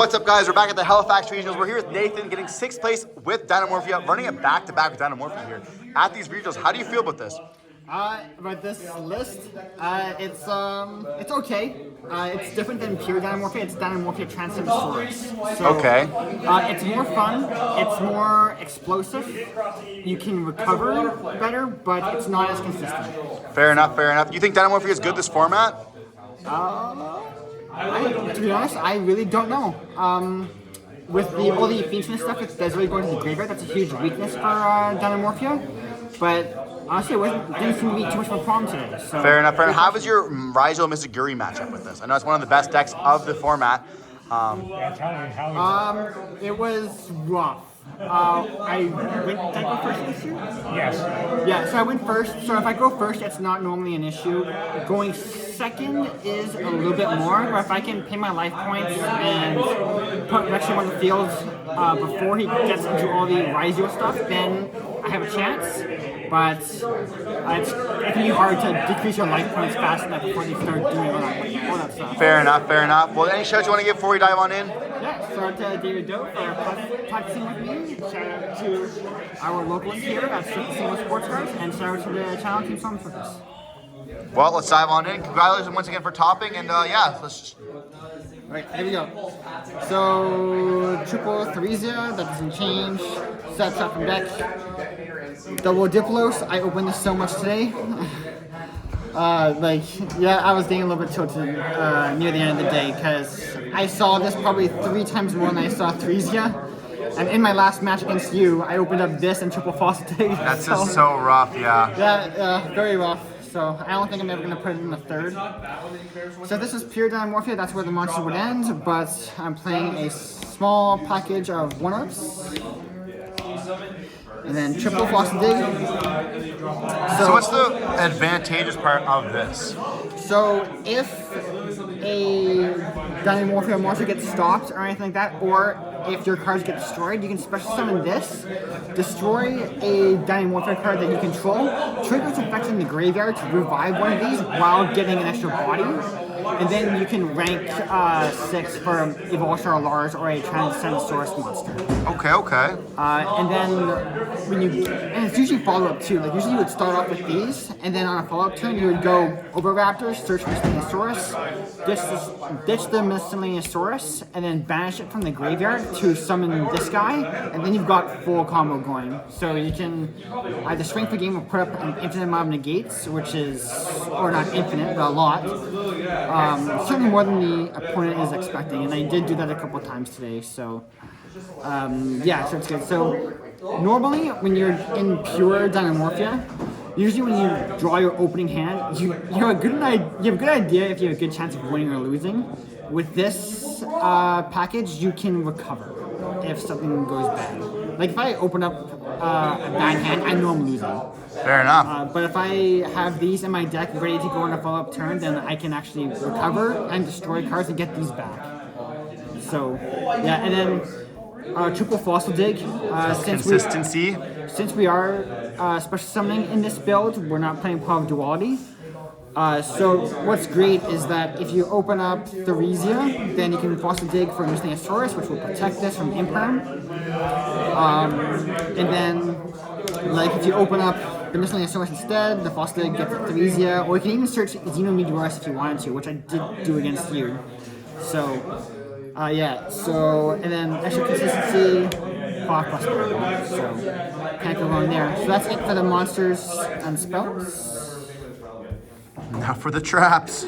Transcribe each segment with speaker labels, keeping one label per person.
Speaker 1: What's up, guys? We're back at the Halifax Regionals. We're here with Nathan, getting 6th place with Dinomorphia, running it back-to-back with Dinomorphia here at these regionals. How do you feel about this?
Speaker 2: About this list, it's okay. It's different than pure Dinomorphia. It's Dinomorphia Transcendosaurus. So,
Speaker 1: okay.
Speaker 2: It's more fun. It's more explosive. You can recover better, but it's not as consistent.
Speaker 1: Fair enough, fair enough. You think Dinomorphia is good this format?
Speaker 2: To be honest, I really don't know. With all the Phoenix and stuff, that's really going to the graveyard. That's a huge weakness for Dinomorphia. But honestly, it didn't seem to be too much of a problem today. So.
Speaker 1: Fair enough, fair enough. How was your Raizo Misaguri matchup with this? I know it's one of the best decks of the format.
Speaker 2: It was rough. Did I go first this year?
Speaker 3: Yes.
Speaker 2: Yeah, so I went first. So if I go first, it's not normally an issue. Going second is a little bit more, but if I can pay my life points and put Rexham on the field before he gets into all the Raizo stuff, then I have a chance. But it can be hard to decrease your life points fast enough before they start doing all that stuff.
Speaker 1: Fair enough, fair enough. Well, any shouts you want to give before we dive on in?
Speaker 2: Yeah, shout out to David Doe for practicing with me. Shout out to our locals here at Circus Sports Cars, and shout out to the channel Team Solemn Circus.
Speaker 1: Well, let's dive on in. Congratulations once again for topping, and yeah, let's just...
Speaker 2: Alright, here we go. So, triple Theresia, that doesn't change. Sets up from deck. Double Diplos, I opened this so much today. I was getting a little bit tilted near the end of the day because I saw this probably 3 times more than I saw Thesia. And in my last match against you, I opened up this and triple Faucet.
Speaker 1: That's just so rough, yeah.
Speaker 2: Yeah, very rough. So I don't think I'm ever going to put it in the third. So this is pure Dinomorphia, that's where the monster would end, but I'm playing a small package of 1-ups. And then triple Faucet Dig.
Speaker 1: So what's the advantageous part of this?
Speaker 2: So if a Dinomorphia monster gets stopped or anything like that, or if your cards get destroyed, you can special summon this, destroy a Dinomorphia card that you control, triggers effects in the graveyard to revive one of these while getting an extra body, and then you can rank 6 for Evolutionary Lars or a Transcendosaurus monster.
Speaker 1: Okay.
Speaker 2: And then and it's usually follow-up too. Like usually you would start off with these, and then on a follow-up turn you would go over Raptors, search Miscellaneousaurus, ditch the Miscellaneousaurus, and then banish it from the graveyard to summon this guy, and then you've got full combo going. So you can either strength the game or put up an infinite amount of negates, which is, or not infinite, but a lot. Certainly more than the opponent is expecting, and I did do that a couple times today. So so it's good. So normally when you're in pure Dinomorphia, usually when you draw your opening hand, you have a good idea if you have a good chance of winning or losing. With this package, you can recover if something goes bad. Like if I open up a bad hand, I know I'm losing.
Speaker 1: Fair enough.
Speaker 2: But if I have these in my deck ready to go on a follow-up turn, then I can actually recover and destroy cards and get these back. So, yeah, and then triple Fossil Dig.
Speaker 1: Consistency.
Speaker 2: Since we are special summoning in this build, we're not playing Power of Duality. So what's great is that if you open up Theresia, then you can Fossil Dig for Miscellaneousaurus, which will protect this from Imperm. And then, like, if you open up the Miscellaneousaurus instead, the Fossil Dig gets Thesia, or you can even search Dinomorphia if you wanted to, which I did do against you. So, and then extra consistency, Clock plus Power. So, can't go wrong there. So that's it for the monsters and spells.
Speaker 1: Now for the traps.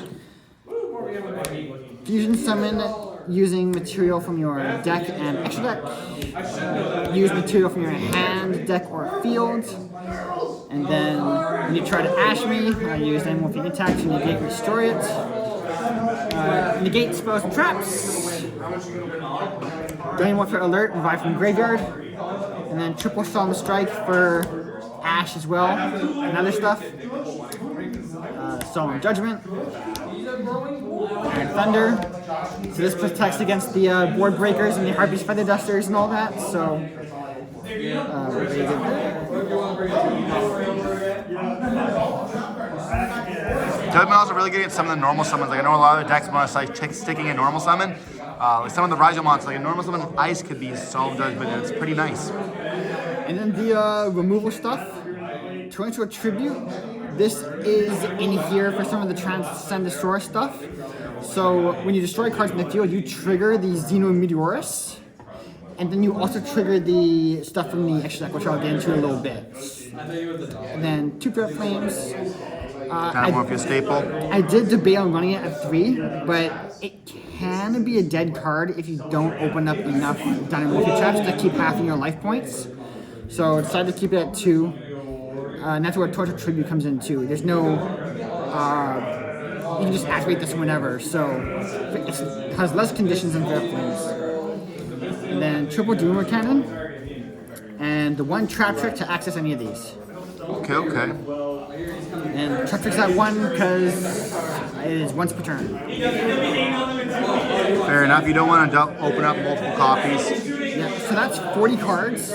Speaker 2: Fusion summon using material from your deck and extra deck. Use material from your hand, deck, or field. And then when you try to ash me, I use Dinomorphia attack to negate and destroy it. Negate spells and traps. Dinomorphia alert, revive from graveyard. And then triple Solemn Strike for ash as well, and other stuff. Solemn Judgment, and Thunder. So this protects against the board breakers and the Harpies Feather Dusters and all that. So we're pretty good there.
Speaker 1: Judgment also really good at some of the normal summons. Like I know a lot of the decks want to like sticking in normal summon. like some of the Rigel monsters, like a normal summon of ice could be so good, but it's pretty nice.
Speaker 2: And then the removal stuff, Torrential Tribute. This is in here for some of the Transcendosaurus stuff. So when you destroy cards in the field, you trigger the Xenometeorus. And then you also trigger the stuff from the extra deck, which I'll get into in a little bit. And then 2 Pure Flames.
Speaker 1: Dinomorphia staple.
Speaker 2: I did debate on running it at 3, but it can be a dead card if you don't open up enough Dinomorphia traps to keep halving your life points. So I decided to keep it at 2. And that's where Torture Tribute comes in too. There's no, you can just activate this whenever, so it has less conditions than Fair Flames. And then triple Doomer Cannon, and the 1 trap trick to access any of these.
Speaker 1: Okay.
Speaker 2: And trap trick's at 1 because it is once per turn.
Speaker 1: Fair enough, you don't want to open up multiple copies.
Speaker 2: Yeah, so that's 40 cards.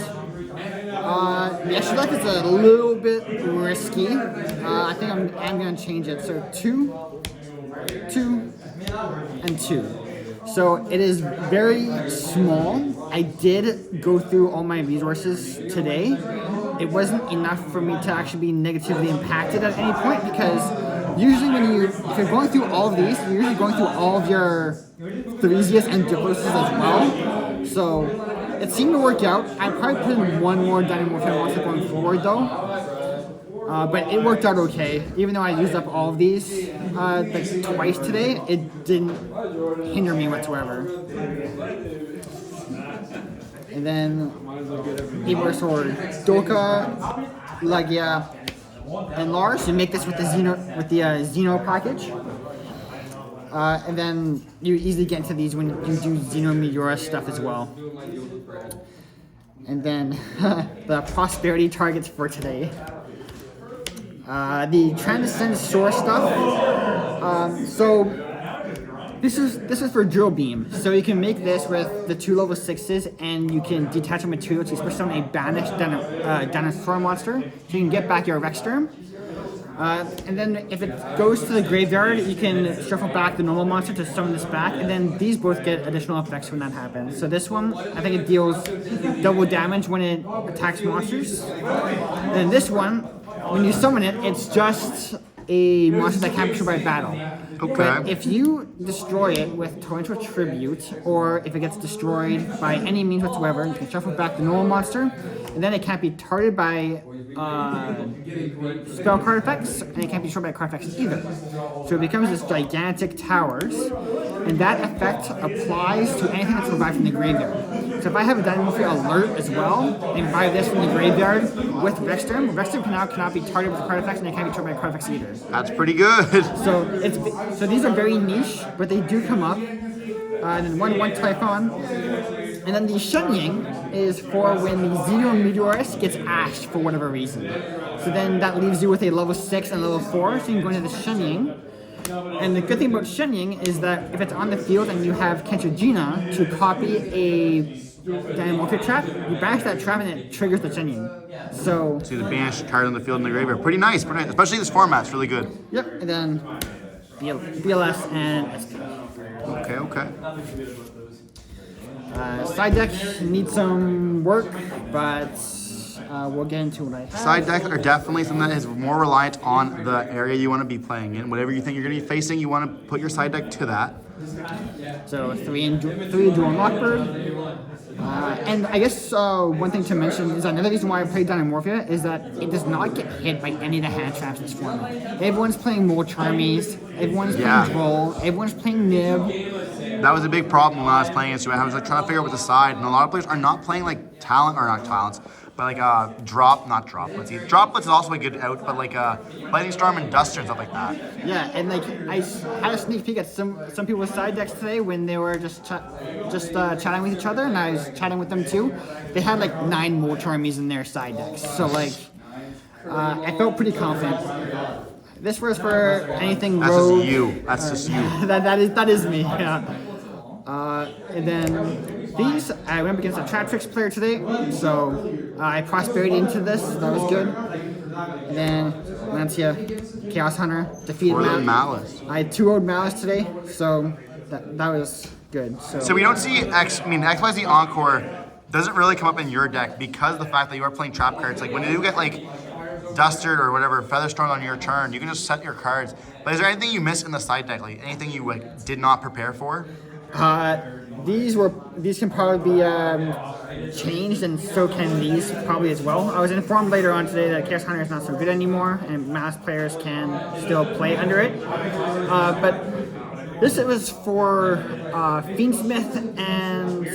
Speaker 2: The extra deck is a little bit risky. I think I'm going to change it. So 2, 2, and 2. So it is very small. I did go through all my resources today. It wasn't enough for me to actually be negatively impacted at any point because usually if you're going through all of these, you're usually going through all of your Theresias and Duels as well. So it seemed to work out. I probably put in 1 more Dinomorphia monster going forward though. But it worked out okay. Even though I used up all of these like twice today, it didn't hinder me whatsoever. And then Sword, Doka, Legia, and Lars. You make this with the Xeno package. And then you easily get into these when you do Xenometeorus stuff as well. And then the prosperity targets for today. The Transcendosaurus stuff. So this is for Drill Beam. So you can make this with the 2 level 6s, and you can detach a material to summon a banished dinosaur monster. So you can get back your Rexterm. And then if it goes to the graveyard, you can shuffle back the normal monster to summon this back, and then these both get additional effects when that happens. So this one, I think it deals double damage when it attacks monsters. And this one, when you summon it, it's just a monster that can't be destroyed by battle.
Speaker 1: Okay.
Speaker 2: But if you destroy it with Torrential Tribute, or if it gets destroyed by any means whatsoever, you can shuffle back the normal monster, and then it can't be targeted by spell card effects, and it can't be destroyed by card effects either. So it becomes this gigantic towers, and that effect applies to anything that's revived from the graveyard. So if I have a Dinomorphia alert as well, and revive this from the graveyard with Rexterm cannot be targeted with card effects, and it can't be destroyed by card effects either.
Speaker 1: That's pretty good.
Speaker 2: So these are very niche, but they do come up. And then one Typhon. And then the Shenying is for when the Xenometeorus gets ashed for whatever reason. So then that leaves you with a level 6 and level 4, so you can go into the Shenying. And the good thing about Shenying is that if it's on the field and you have Kentrigina to copy a Dinomorphia trap, you banish that trap and it triggers the Shenying. So
Speaker 1: you banish card on the field in the graveyard. Pretty nice, especially this format's really good.
Speaker 2: Yep, and then BLS and SP.
Speaker 1: Okay.
Speaker 2: Side deck needs some work, but we'll get into what I have.
Speaker 1: Side decks are definitely something that is more reliant on the area you want to be playing in. Whatever you think you're going to be facing, you want to put your side deck to that.
Speaker 2: So 3 Dual Lockbird. And I guess one thing to mention is another reason why I play Dinomorphia is that it does not get hit by any of the hand traps in this format. Everyone's playing Molcharmies, everyone's playing Droll, everyone's playing Nib.
Speaker 1: That was a big problem when I was playing it, so I was like trying to figure out what the side, and a lot of players are not playing like not talents, but like droplets. Droplets is also a good out, but like Lightning Storm and Duster and stuff like that.
Speaker 2: Yeah, and like I had a sneak peek at some people's side decks today when they were just chatting with each other, and I was chatting with them too. They had like 9 Molcharmies in their side decks, so like I felt pretty confident. This was for anything rogue.
Speaker 1: That's just you.
Speaker 2: that is me. Yeah. And then these, I went up against a Trap Tricks player today, so I prospered into this. That was good. And then Lancia, Chaos Hunter, defeated
Speaker 1: Malice.
Speaker 2: I 2-0'd Malice today, so that was good.
Speaker 1: So we don't see XYZ Encore doesn't really come up in your deck because of the fact that you are playing trap cards. Like when you do get like Dusted or whatever, Featherstorm on your turn, you can just set your cards. But is there anything you missed in the side deck? Like anything you like did not prepare for?
Speaker 2: These can probably be changed, and so can these probably as well. I was informed later on today that Chaos Hunter is not so good anymore, and Mass players can still play under it. But this it was for Fiendsmith and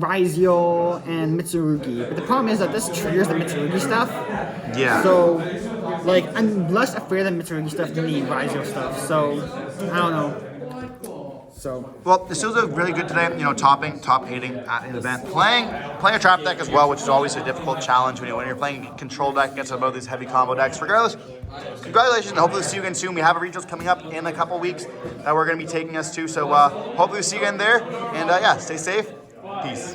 Speaker 2: Ryziel and Mitsurugi. But the problem is that this triggers the Mitsurugi stuff.
Speaker 1: Yeah.
Speaker 2: So, like, I'm less afraid of the Mitsurugi stuff than the Ryziel stuff. So, I don't know. So.
Speaker 1: Well, the Steelers are really good today, you know, top 8 at an event. Playing a trap deck as well, which is always a difficult challenge when you're playing a control deck against some of these heavy combo decks. Regardless, congratulations, and hopefully see you again soon. We have a regionals coming up in a couple weeks that we're going to be taking us to, so hopefully see you again there. And yeah, stay safe. Peace.